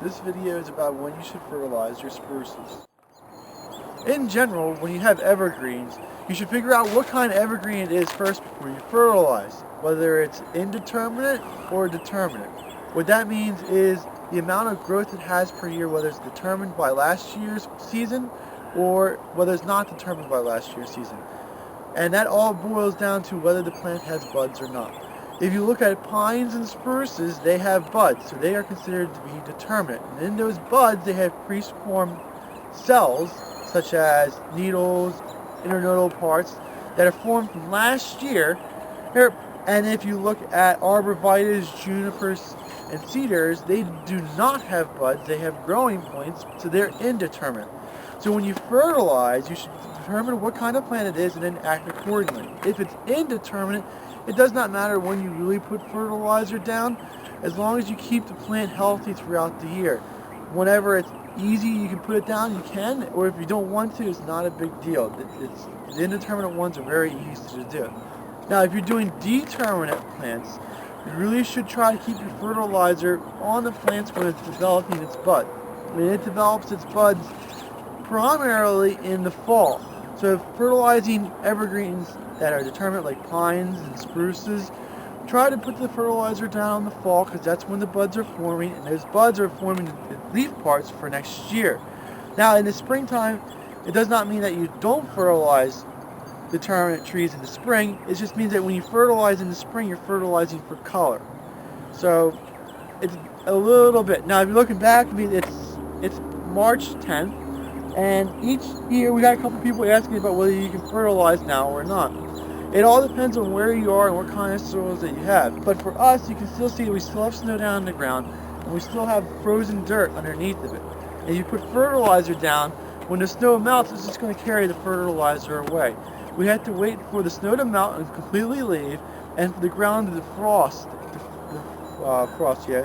This video is about when you should fertilize your spruces. In general, when you have evergreens, you should figure out what kind of evergreen it is first before you fertilize, whether it's indeterminate or determinate. What that means is the amount of growth it has per year, whether it's determined by last year's season or whether it's not determined by last year's season. And that all boils down to whether the plant has buds or not. If you look at pines and spruces, they have buds, so they are considered to be determinate. And in those buds, they have pre-formed cells, such as needles, internodal parts, that are formed from last year. And if you look at arborvitaes, junipers, and cedars, they do not have buds, they have growing points, so they're indeterminate. So when you fertilize, you should determine what kind of plant it is and then act accordingly. If it's indeterminate, it does not matter when you really put fertilizer down, as long as you keep the plant healthy throughout the year. Whenever it's easy, you can put it down, you can, or if you don't want to, it's not a big deal. The indeterminate ones are very easy to do. Now, if you're doing determinate plants, you really should try to keep your fertilizer on the plants when it's developing its bud. When it develops its buds primarily in the fall. So fertilizing evergreens that are determinate, like pines and spruces, try to put the fertilizer down in the fall, because that's when the buds are forming, and those buds are forming the leaf parts for next year. Now in the springtime, it does not mean that you don't fertilize determinate trees in the spring. It just means that when you fertilize in the spring, you're fertilizing for color. So it's a little bit. Now if you're looking back, I mean, it's March 10th, and each year we got a couple people asking about whether you can fertilize now or not. It all depends on where you are and what kind of soils that you have. But for us, you can still see we still have snow down on the ground, and we still have frozen dirt underneath of it. And you put fertilizer down, when the snow melts, it's just going to carry the fertilizer away. We have to wait for the snow to melt and completely leave, and for the ground to defrost,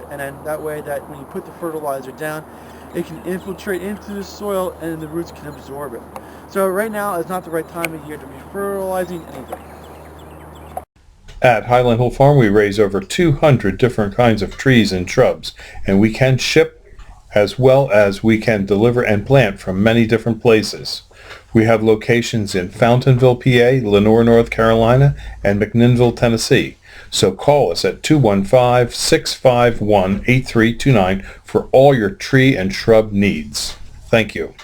and then that way that when you put the fertilizer down, it can infiltrate into the soil and the roots can absorb it. So right now is not the right time of year to be fertilizing anything. At Highland Hill Farm, we raise over 200 different kinds of trees and shrubs, and we can ship as well as we can deliver and plant from many different places. We have locations in Fountainville, PA, Lenoir, North Carolina, and McMinnville, Tennessee. So call us at 215-651-8329 for all your tree and shrub needs. Thank you.